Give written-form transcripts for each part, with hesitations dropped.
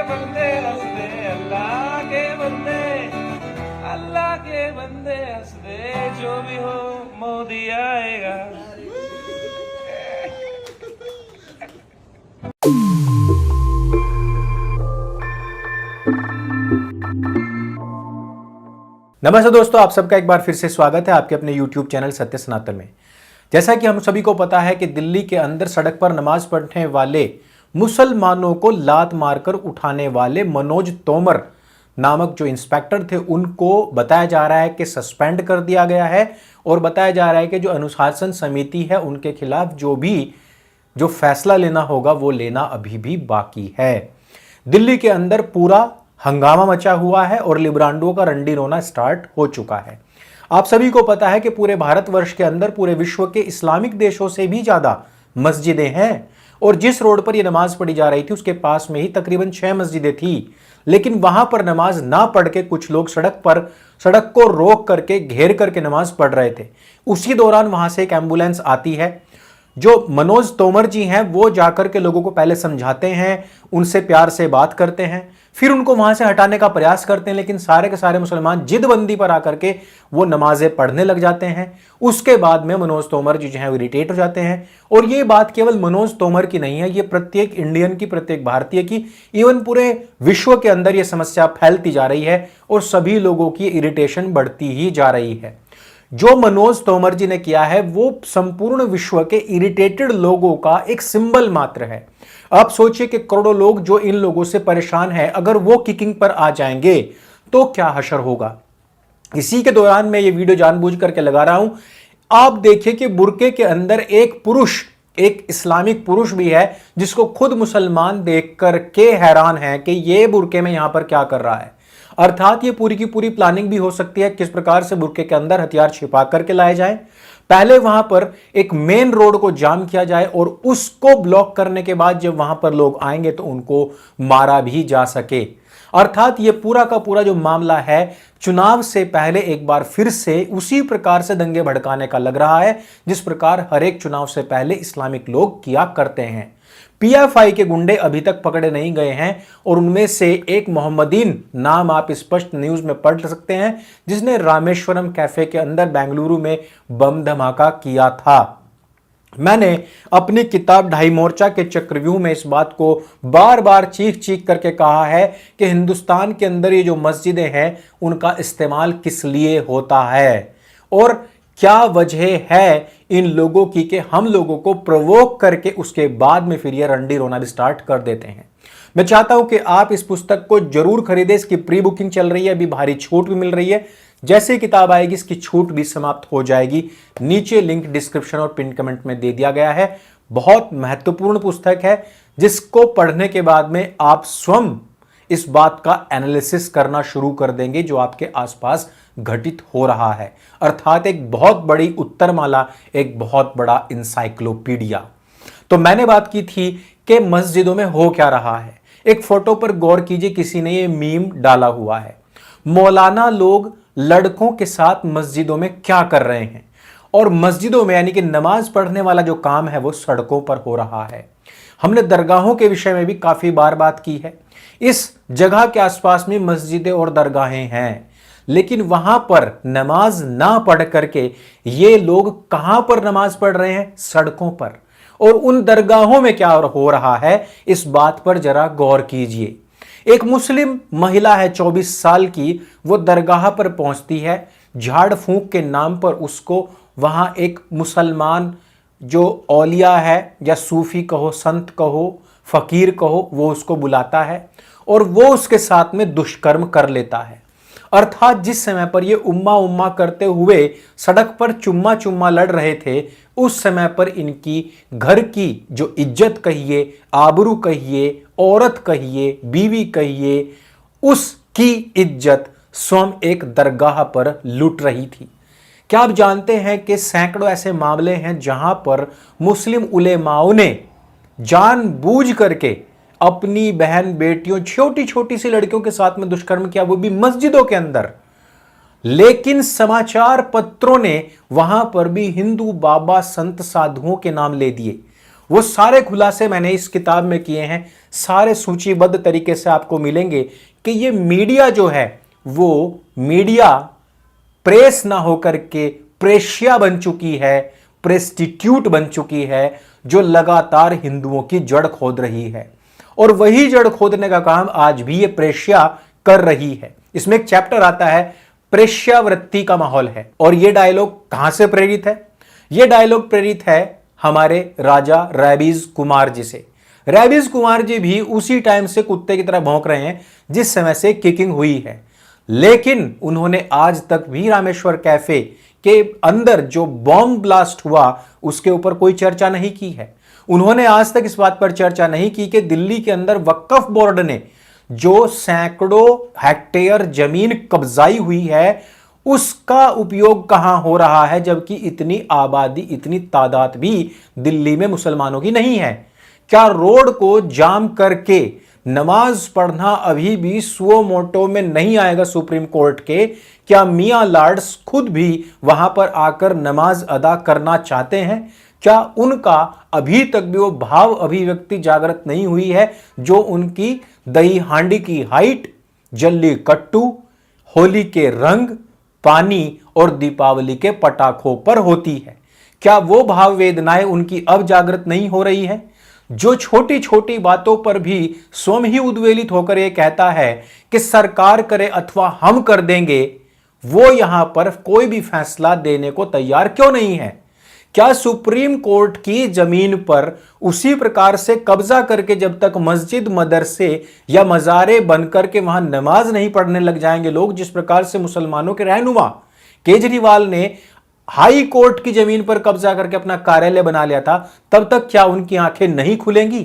बंदे हंस दे, अल्लाह के बंदे हंस दे, जो भी हो मोदी आएगा। नमस्ते दोस्तों, आप सबका एक बार फिर से स्वागत है आपके अपने YouTube चैनल सत्य सनातन में। जैसा कि हम सभी को पता है कि दिल्ली के अंदर सड़क पर नमाज पढ़ने वाले मुसलमानों को लात मारकर उठाने वाले मनोज तोमर नामक जो इंस्पेक्टर थे, उनको बताया जा रहा है कि सस्पेंड कर दिया गया है और बताया जा रहा है कि जो अनुशासन समिति है उनके खिलाफ जो फैसला लेना होगा वो लेना अभी भी बाकी है। दिल्ली के अंदर पूरा हंगामा मचा हुआ है और लिब्रांडो का रंडी रोना स्टार्ट हो चुका है। आप सभी को पता है कि पूरे भारतवर्ष के अंदर पूरे विश्व के इस्लामिक देशों से भी ज्यादा मस्जिदें हैं और जिस रोड पर यह नमाज पढ़ी जा रही थी उसके पास में ही तकरीबन 6 मस्जिदें थी, लेकिन वहां पर नमाज ना पढ़ के कुछ लोग सड़क को रोक करके घेर करके नमाज पढ़ रहे थे। उसी दौरान वहां से एक एम्बुलेंस आती है। जो मनोज तोमर जी हैं वो जाकर के लोगों को पहले समझाते हैं, उनसे प्यार से बात करते हैं, फिर उनको वहां से हटाने का प्रयास करते हैं, लेकिन सारे के सारे मुसलमान जिदबंदी पर आकर के वो नमाजें पढ़ने लग जाते हैं। उसके बाद में मनोज तोमर जी जो है वो इरिटेट हो जाते हैं। और ये बात केवल मनोज तोमर की नहीं है, ये प्रत्येक इंडियन की, प्रत्येक भारतीय की, इवन पूरे विश्व के अंदर ये समस्या फैलती जा रही है और सभी लोगों की इरिटेशन बढ़ती ही जा रही है। जो मनोज तोमर जी ने किया है वो संपूर्ण विश्व के इरिटेटेड लोगों का एक सिंबल मात्र है। आप सोचिए कि करोड़ों लोग जो इन लोगों से परेशान हैं, अगर वो किकिंग पर आ जाएंगे तो क्या हशर होगा। इसी के दौरान मैं ये वीडियो जानबूझ करके लगा रहा हूं। आप देखिए कि बुर्के के अंदर एक पुरुष, एक इस्लामिक पुरुष भी है जिसको खुद मुसलमान देख करके हैरान है कि ये बुर्के में यहां पर क्या कर रहा है। अर्थात ये पूरी की पूरी प्लानिंग भी हो सकती है किस प्रकार से बुर्के के अंदर हथियार छिपा करके लाए जाए। पहले वहां पर एक मेन रोड को जाम किया जाए और उसको ब्लॉक करने के बाद जब वहां पर लोग आएंगे तो उनको मारा भी जा सके। अर्थात ये पूरा का पूरा जो मामला है चुनाव से पहले एक बार फिर से उसी प्रकार से दंगे भड़काने का लग रहा है जिस प्रकार हर एक चुनाव से पहले इस्लामिक लोग किया करते हैं। पीएफआई के गुंडे अभी तक पकड़े नहीं गए हैं और उनमें से एक मोहम्मदीन नाम आप स्पष्ट न्यूज में पढ़ सकते हैं, जिसने रामेश्वरम कैफे के अंदर बेंगलुरु में बम धमाका किया था। मैंने अपनी किताब ढाई मोर्चा के चक्रव्यूह में इस बात को बार बार चीख चीख करके कहा है कि हिंदुस्तान के अंदर ये जो मस्जिदें हैं उनका इस्तेमाल किस लिए होता है और क्या वजह है इन लोगों की कि हम लोगों को प्रोवोक करके उसके बाद में फिर ये रंडी रोना भी स्टार्ट कर देते हैं। मैं चाहता हूं कि आप इस पुस्तक को जरूर खरीदें। इसकी प्री बुकिंग चल रही है, अभी भारी छूट भी मिल रही है। जैसे किताब आएगी इसकी छूट भी समाप्त हो जाएगी। नीचे लिंक डिस्क्रिप्शन और पिन कमेंट में दे दिया गया है। बहुत महत्वपूर्ण पुस्तक है जिसको पढ़ने के बाद में आप स्वयं इस बात का एनालिसिस करना शुरू कर देंगे जो आपके आसपास घटित हो रहा है। अर्थात एक बहुत बड़ी उत्तरमाला, एक बहुत बड़ा इंसाइक्लोपीडिया। तो मैंने बात की थी कि मस्जिदों में हो क्या रहा है। एक फोटो पर गौर कीजिए, किसी ने ये मीम डाला हुआ है। मौलाना लोग लड़कों के साथ मस्जिदों में क्या कर रहे हैं और मस्जिदों में यानी कि नमाज पढ़ने वाला जो काम है वो सड़कों पर हो रहा है। हमने दरगाहों के विषय में भी काफी बार बात की है। इस जगह के आसपास में मस्जिदें और दरगाहें हैं, लेकिन वहां पर नमाज ना पढ़ करके ये लोग कहां पर नमाज पढ़ रहे हैं? सड़कों पर। और उन दरगाहों में क्या हो रहा है इस बात पर जरा गौर कीजिए। एक मुस्लिम महिला है 24 साल की, वो दरगाह पर पहुंचती है। झाड़ फूंक के नाम पर उसको वहां एक मुसलमान जो औलिया है या सूफी कहो, संत कहो, फकीर कहो, वो उसको बुलाता है और वो उसके साथ में दुष्कर्म कर लेता है। अर्थात जिस समय पर ये उम्मा उम्मा करते हुए सड़क पर चुम्मा चुम्मा लड़ रहे थे, उस समय पर इनकी घर की जो इज्जत कहिए, आबरू कहिए, औरत कहिए, बीवी कहिए, उसकी इज्जत स्वयं एक दरगाह पर लुट रही थी। क्या आप जानते हैं कि सैकड़ों ऐसे मामले हैं जहां पर मुस्लिम उलेमाओं ने जानबूझ करके अपनी बहन बेटियों, छोटी छोटी सी लड़कियों के साथ में दुष्कर्म किया, वो भी मस्जिदों के अंदर। लेकिन समाचार पत्रों ने वहां पर भी हिंदू बाबा संत साधुओं के नाम ले दिए वो सारे खुलासे मैंने इस किताब में किए हैं, सारे सूचीबद्ध तरीके से आपको मिलेंगे कि ये मीडिया जो है वो मीडिया प्रेस ना होकर के प्रेशिया बन चुकी है, प्रेस्टिट्यूट बन चुकी है, जो लगातार हिंदुओं की जड़ खोद रही है। और वही जड़ खोदने का काम आज भी ये प्रेशिया कर रही है। इसमें एक चैप्टर आता है प्रेष्यावृत्ति का माहौल है। और ये डायलॉग कहां से प्रेरित है? ये डायलॉग प्रेरित है हमारे राजा रैबीज कुमार जी से। रैबीज कुमार जी भी उसी टाइम से कुत्ते की तरह भौंक रहे हैं जिस समय से किकिंग हुई है, लेकिन उन्होंने आज तक भी रामेश्वर कैफे के अंदर जो बॉम्ब ब्लास्ट हुआ उसके ऊपर कोई चर्चा नहीं की है। उन्होंने आज तक इस बात पर चर्चा नहीं की कि दिल्ली के अंदर वक्फ बोर्ड ने जो सैकड़ों हेक्टेयर जमीन कब्जाई हुई है उसका उपयोग कहां हो रहा है, जबकि इतनी आबादी, इतनी तादाद भी दिल्ली में मुसलमानों की नहीं है। क्या रोड को जाम करके नमाज पढ़ना अभी भी सुओ मोटो में नहीं आएगा सुप्रीम कोर्ट के? क्या मियां लॉर्ड्स खुद भी वहां पर आकर नमाज अदा करना चाहते हैं? क्या उनका अभी तक भी वो भाव अभिव्यक्ति जागृत नहीं हुई है जो उनकी दही हांडी की हाइट, जल्ली कट्टू, होली के रंग, पानी और दीपावली के पटाखों पर होती है? क्या वो भाव वेदनाएं उनकी अब जागृत नहीं हो रही है? जो छोटी छोटी बातों पर भी स्वयं ही उद्वेलित होकर यह कहता है कि सरकार करे अथवा हम कर देंगे, वो यहां पर कोई भी फैसला देने को तैयार क्यों नहीं है? क्या सुप्रीम कोर्ट की जमीन पर उसी प्रकार से कब्जा करके जब तक मस्जिद, मदरसे या मज़ारे बनकर के वहां नमाज नहीं पढ़ने लग जाएंगे लोग, जिस प्रकार से मुसलमानों के रहनुमा केजरीवाल ने हाई कोर्ट की जमीन पर कब्जा करके अपना कार्यालय बना लिया था, तब तक क्या उनकी आंखें नहीं खुलेंगी?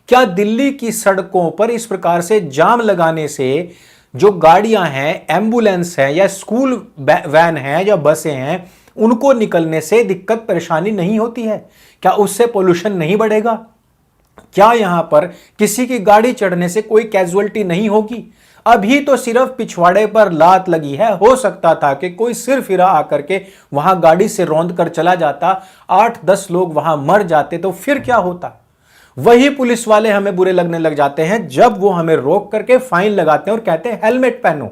क्या दिल्ली की सड़कों पर इस प्रकार से जाम लगाने से जो गाड़ियां हैं, एम्बुलेंस है या स्कूल वैन है या बसें हैं, उनको निकलने से दिक्कत परेशानी नहीं होती है? क्या उससे पोल्यूशन नहीं बढ़ेगा? क्या यहां पर किसी की गाड़ी चढ़ने से कोई कैजुअलिटी नहीं होगी? अभी तो सिर्फ पिछवाड़े पर लात लगी है, हो सकता था कि कोई सिर फिरा आकर के वहां गाड़ी से रौंद कर चला जाता, 8-10 लोग वहां मर जाते तो फिर क्या होता? वही पुलिस वाले हमें बुरे लगने लग जाते हैं जब वो हमें रोक करके फाइन लगाते हैं और कहते हैं हेलमेट पहनो,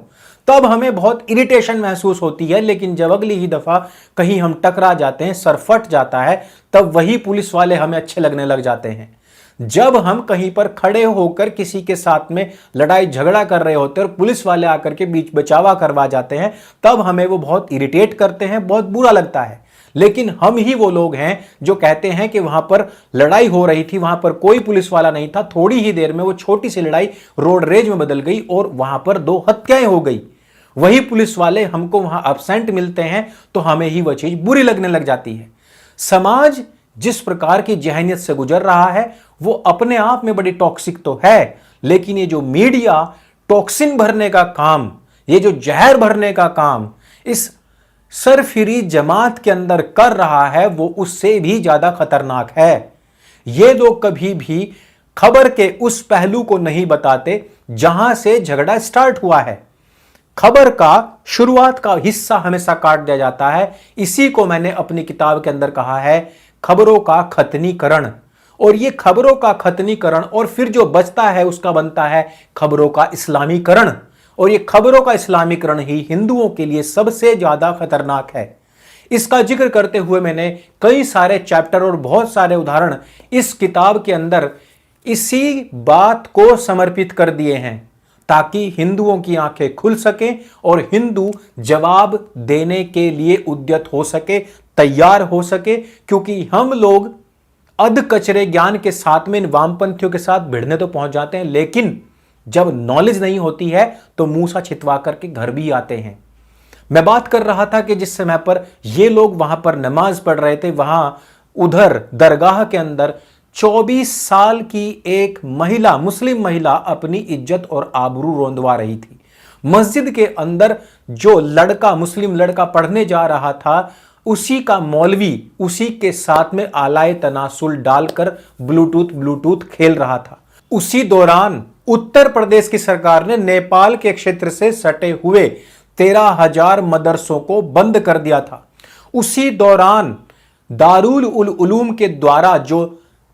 तब हमें बहुत इरिटेशन महसूस होती है। लेकिन जब अगली ही दफा कहीं हम टकरा जाते हैं, सर फट जाता है, तब वही पुलिस वाले हमें अच्छे लगने लग जाते हैं। जब हम कहीं पर खड़े होकर किसी के साथ में लड़ाई झगड़ा कर रहे होते हैं और पुलिस वाले आकर के बीच बचावा करवा जाते हैं, तब हमें वो बहुत इरिटेट करते हैं, बहुत बुरा लगता है। लेकिन हम ही वो लोग हैं जो कहते हैं कि वहां पर लड़ाई हो रही थी, वहां पर कोई पुलिस वाला नहीं था, थोड़ी ही देर में वो छोटी सी लड़ाई रोड रेज में बदल गई और वहां पर 2 हत्याएं हो गई। वही पुलिस वाले हमको वहां एब्सेंट मिलते हैं तो हमें ही वह चीज बुरी लगने लग जाती है। समाज जिस प्रकार की जहनीत से गुजर रहा है वो अपने आप में बड़ी टॉक्सिक तो है, लेकिन ये जो मीडिया टॉक्सिन भरने का काम, ये जो जहर भरने का काम इस सरफिरी जमात के अंदर कर रहा है, वो उससे भी ज्यादा खतरनाक है। ये लोग कभी भी खबर के उस पहलू को नहीं बताते जहां से झगड़ा स्टार्ट हुआ है। खबर का शुरुआत का हिस्सा हमेशा काट दिया जाता है। इसी को मैंने अपनी किताब के अंदर कहा है खबरों का खतनीकरण। और ये खबरों का खतनीकरण और फिर जो बचता है उसका बनता है खबरों का इस्लामीकरण। और ये खबरों का इस्लामीकरण ही हिंदुओं के लिए सबसे ज्यादा खतरनाक है। इसका जिक्र करते हुए मैंने कई सारे चैप्टर और बहुत सारे उदाहरण इस किताब के अंदर इसी बात को समर्पित कर दिए हैं ताकि हिंदुओं की आंखें खुल सके और हिंदू जवाब देने के लिए उद्यत हो सके, तैयार हो सके। क्योंकि हम लोग अध कचरे ज्ञान के साथ में इन वामपंथियों के साथ भिड़ने तो पहुंच जाते हैं, लेकिन जब नॉलेज नहीं होती है तो मुंह सा छितवा करके घर भी आते हैं। मैं बात कर रहा था कि जिस समय पर ये लोग वहां पर नमाज पढ़ रहे थे, वहां उधर दरगाह के अंदर 24 साल की एक महिला, मुस्लिम महिला अपनी इज्जत और आबरू रोंदवा रही थी। मस्जिद के अंदर जो लड़का, मुस्लिम लड़का पढ़ने जा रहा था, उसी का मौलवी उसी के साथ में आलाए तनासुल डालकर ब्लूटूथ खेल रहा था। उसी दौरान उत्तर प्रदेश की सरकार ने नेपाल के क्षेत्र से सटे हुए 13,000 मदरसों को बंद कर दिया था। उसी दौरान दारुल उलूम के द्वारा जो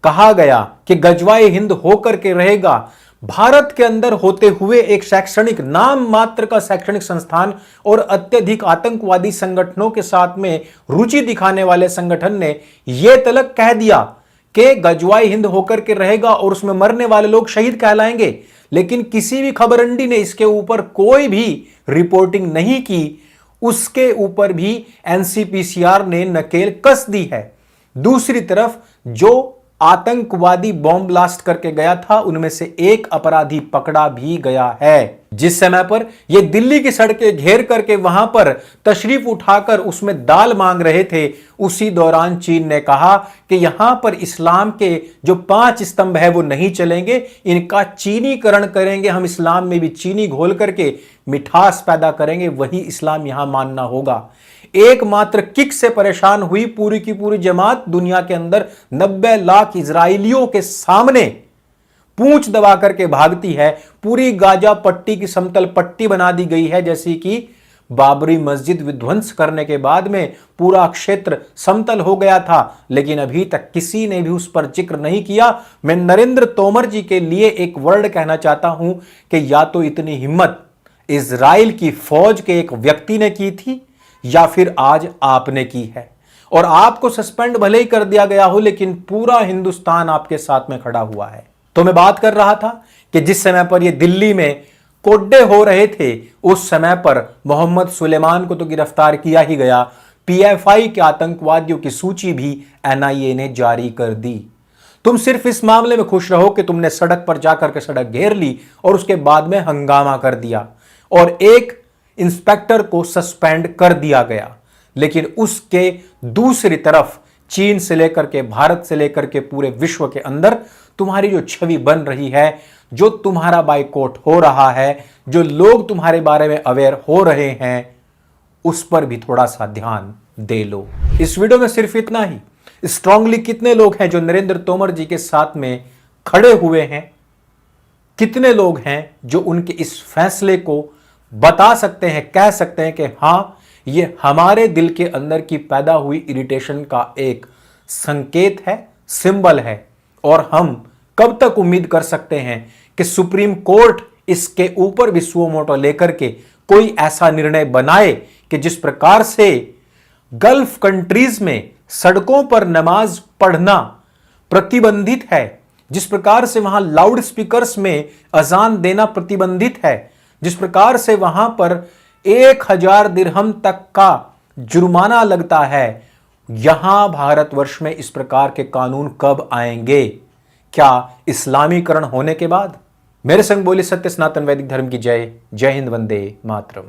कहा गया कि गजवाए हिंद होकर के रहेगा, भारत के अंदर होते हुए एक शैक्षणिक नाम मात्र का शैक्षणिक संस्थान और अत्यधिक आतंकवादी संगठनों के साथ में रुचि दिखाने वाले संगठन ने यह तलक कह दिया कि गजवाए हिंद होकर के रहेगा और उसमें मरने वाले लोग शहीद कहलाएंगे, लेकिन किसी भी खबरंडी ने इसके ऊपर कोई भी रिपोर्टिंग नहीं की। उसके ऊपर भी एनसीपीसीआर ने नकेल कस दी है। दूसरी तरफ जो आतंकवादी बॉम्ब ब्लास्ट करके गया था उनमें से एक अपराधी पकड़ा भी गया है। जिस समय पर ये दिल्ली की सड़कें घेर करके वहां पर तशरीफ उठाकर उसमें दाल मांग रहे थे, उसी दौरान चीन ने कहा कि यहां पर इस्लाम के जो 5 स्तंभ है वो नहीं चलेंगे, इनका चीनीकरण करेंगे, हम इस्लाम में भी चीनी घोल करके मिठास पैदा करेंगे, वही इस्लाम यहां मानना होगा। एकमात्र किक से परेशान हुई पूरी की पूरी जमात दुनिया के अंदर 90 लाख इजरायलियों के सामने पूंछ दबा करके भागती है। पूरी गाजा पट्टी की समतल पट्टी बना दी गई है, जैसी कि बाबरी मस्जिद विध्वंस करने के बाद में पूरा क्षेत्र समतल हो गया था, लेकिन अभी तक किसी ने भी उस पर जिक्र नहीं किया। मैं नरेंद्र तोमर जी के लिए एक वर्ड कहना चाहता हूं कि या तो इतनी हिम्मत इजराइल की फौज के एक व्यक्ति ने की थी या फिर आज आपने की है, और आपको सस्पेंड भले ही कर दिया गया हो लेकिन पूरा हिंदुस्तान आपके साथ में खड़ा हुआ है। तो मैं बात कर रहा था कि जिस समय पर यह दिल्ली में कोड्डे हो रहे थे उस समय पर मोहम्मद सुलेमान को तो गिरफ्तार किया ही गया, पीएफआई के आतंकवादियों की सूची भी एनआईए ने जारी कर दी। तुम सिर्फ इस मामले में खुश रहो कि तुमने सड़क पर जाकर के सड़क घेर ली और उसके बाद में हंगामा कर दिया और एक इंस्पेक्टर को सस्पेंड कर दिया गया, लेकिन उसके दूसरी तरफ चीन से लेकर के भारत से लेकर के पूरे विश्व के अंदर तुम्हारी जो छवि बन रही है, जो तुम्हारा बाइकॉट हो रहा है, जो लोग तुम्हारे बारे में अवेयर हो रहे हैं, उस पर भी थोड़ा सा ध्यान दे लो। इस वीडियो में सिर्फ इतना ही। स्ट्रांगली कितने लोग हैं जो नरेंद्र तोमर जी के साथ में खड़े हुए हैं, कितने लोग हैं जो उनके इस फैसले को बता सकते हैं, कह सकते हैं कि हां ये हमारे दिल के अंदर की पैदा हुई इरिटेशन का एक संकेत है, सिंबल है, और हम कब तक उम्मीद कर सकते हैं कि सुप्रीम कोर्ट इसके ऊपर भी सुओ मोटो लेकर के कोई ऐसा निर्णय बनाए कि जिस प्रकार से गल्फ कंट्रीज में सड़कों पर नमाज पढ़ना प्रतिबंधित है, जिस प्रकार से वहां लाउड स्पीकर्स में अजान देना प्रतिबंधित है, जिस प्रकार से वहां पर 1000 दिरहम तक का जुर्माना लगता है, यहां भारतवर्ष में इस प्रकार के कानून कब आएंगे? क्या इस्लामीकरण होने के बाद? मेरे संग बोले सत्य सनातन वैदिक धर्म की जय। जय हिंद, वंदे मातरम।